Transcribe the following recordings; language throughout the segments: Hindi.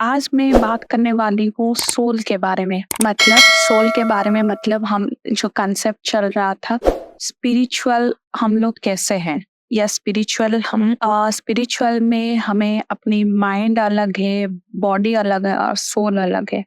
आज मैं बात करने वाली हूँ सोल के बारे में। मतलब सोल के बारे में मतलब हम जो कॉन्सेप्ट चल रहा था, स्पिरिचुअल हम लोग कैसे हैं या स्पिरिचुअल में हमें अपनी माइंड अलग है, बॉडी अलग है और सोल अलग है।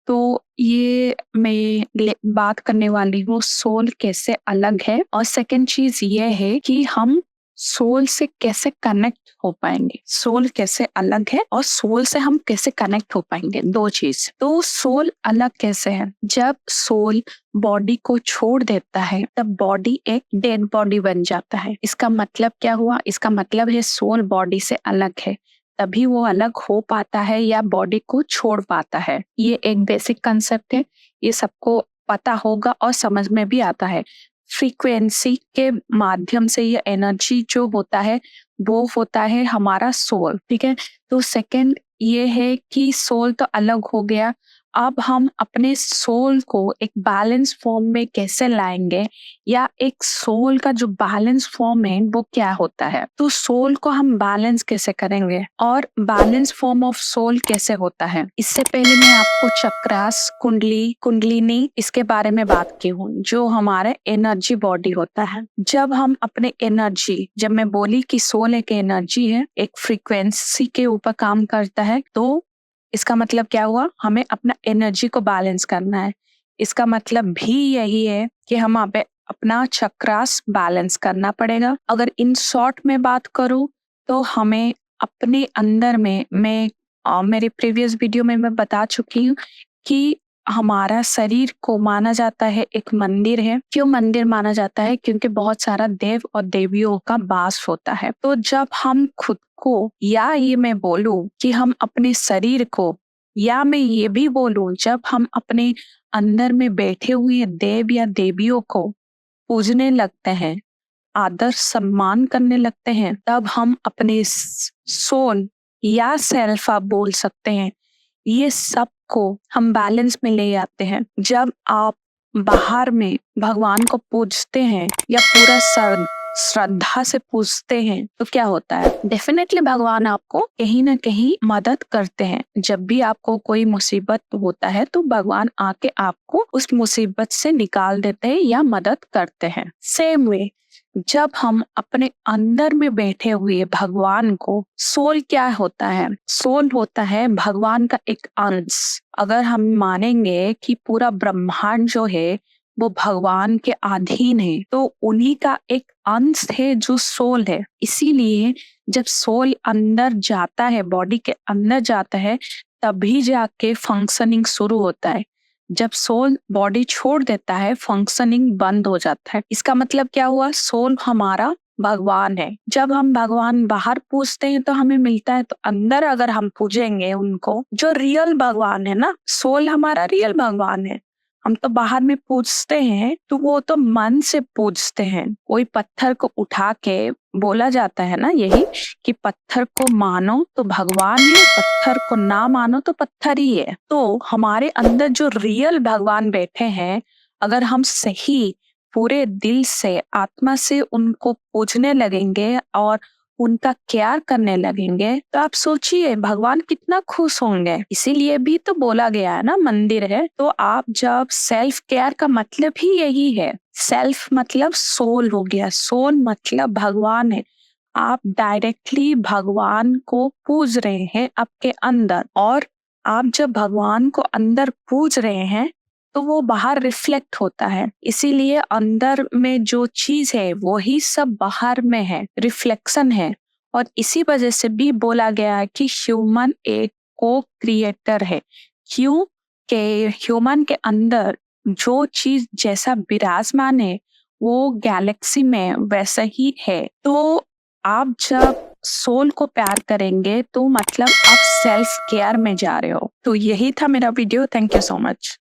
तो ये मैं बात करने वाली हूँ सोल कैसे अलग है, और सेकंड चीज ये है कि हम सोल से कैसे कनेक्ट हो पाएंगे। सोल कैसे अलग है और सोल से हम कैसे कनेक्ट हो पाएंगे, दो चीज। तो सोल अलग कैसे है? जब सोल बॉडी को छोड़ देता है तब बॉडी एक डेड बॉडी बन जाता है। इसका मतलब क्या हुआ? इसका मतलब है सोल बॉडी से अलग है, तभी वो अलग हो पाता है या बॉडी को छोड़ पाता है। ये एक बेसिक कंसेप्ट है, ये सबको पता होगा और समझ में भी आता है। फ्रीक्वेंसी के माध्यम से ये एनर्जी जो होता है वो होता है हमारा सोल। ठीक है, तो सेकंड ये है कि सोल तो अलग हो गया, अब हम अपने सोल को एक बैलेंस फॉर्म में कैसे लाएंगे, या एक सोल का जो बैलेंस फॉर्म है वो क्या होता है। तो सोल को हम बैलेंस कैसे करेंगे और बैलेंस फॉर्म ऑफ सोल कैसे होता है, इससे पहले मैं आपको चक्रास, कुंडलिनी इसके बारे में बात की हूँ, जो हमारे एनर्जी बॉडी होता है। जब हम अपने एनर्जी, जब मैं बोली कि सोल एक एनर्जी है, एक फ्रीक्वेंसी के ऊपर काम करता है, तो इसका मतलब क्या हुआ? हमें अपना एनर्जी को बैलेंस करना है। इसका मतलब भी यही है कि हम अपना चक्रास बैलेंस करना पड़ेगा। अगर इन शॉर्ट में बात करूं तो हमें अपने अंदर में, मेरे प्रीवियस वीडियो में मैं बता चुकी हूँ कि हमारा शरीर को माना जाता है एक मंदिर है। क्यों मंदिर माना जाता है? क्योंकि बहुत सारा देव और देवियों का वास होता है। तो जब हम खुद को, या ये मैं बोलूं कि हम अपने शरीर को, या मैं ये भी बोलूं जब हम अपने अंदर में बैठे हुए देव या देवियों को पूजने लगते हैं, आदर सम्मान करने लगते हैं, तब हम अपने सोल या सेल्फ आप बोल सकते हैं, ये सब को हम बैलेंस में ले आते हैं। जब आप बाहर में भगवान को पूजते हैं या पूरा श्रद्धा से पूजते हैं तो क्या होता है? डेफिनेटली भगवान आपको कहीं ना कहीं मदद करते हैं। जब भी आपको कोई मुसीबत होता है तो भगवान आके आपको उस मुसीबत से निकाल देते हैं या मदद करते हैं। सेम वे जब हम अपने अंदर में बैठे हुए भगवान को, सोल क्या होता है? सोल होता है भगवान का एक अंश। अगर हम मानेंगे कि पूरा ब्रह्मांड जो है वो भगवान के अधीन है, तो उन्हीं का एक अंश है जो सोल है। इसीलिए जब सोल अंदर जाता है, बॉडी के अंदर जाता है, तभी जाके फंक्शनिंग शुरू होता है। जब सोल बॉडी छोड़ देता है, फंक्शनिंग बंद हो जाता है। इसका मतलब क्या हुआ? सोल हमारा भगवान है। जब हम भगवान बाहर पूजते हैं तो हमें मिलता है, तो अंदर अगर हम पूजेंगे उनको, जो रियल भगवान है ना, सोल हमारा रियल भगवान है। हम तो बाहर में पूजते हैं तो वो तो मन से पूजते हैं। कोई पत्थर को उठा के, बोला जाता है ना यही कि पत्थर को मानो तो भगवान है, पत्थर को ना मानो तो पत्थर ही है। तो हमारे अंदर जो रियल भगवान बैठे हैं, अगर हम सही पूरे दिल से, आत्मा से उनको पूजने लगेंगे और उनका केयर करने लगेंगे, तो आप सोचिए भगवान कितना खुश होंगे। इसीलिए भी तो बोला गया है ना मंदिर है। तो आप जब सेल्फ केयर का मतलब ही यही है। सेल्फ मतलब सोल हो गया, सोल मतलब भगवान है। आप डायरेक्टली भगवान को पूज रहे हैं आपके अंदर, और आप जब भगवान को अंदर पूज रहे हैं तो वो बाहर रिफ्लेक्ट होता है। इसीलिए अंदर में जो चीज है वही सब बाहर में है, रिफ्लेक्शन है। और इसी वजह से भी बोला गया है कि ह्यूमन एक को क्रिएटर है। क्यों? के ह्यूमन के अंदर जो चीज जैसा विराजमान है वो गैलेक्सी में वैसा ही है। तो आप जब सोल को प्यार करेंगे तो मतलब आप सेल्फ केयर में जा रहे हो। तो यही था मेरा video. Thank you so much.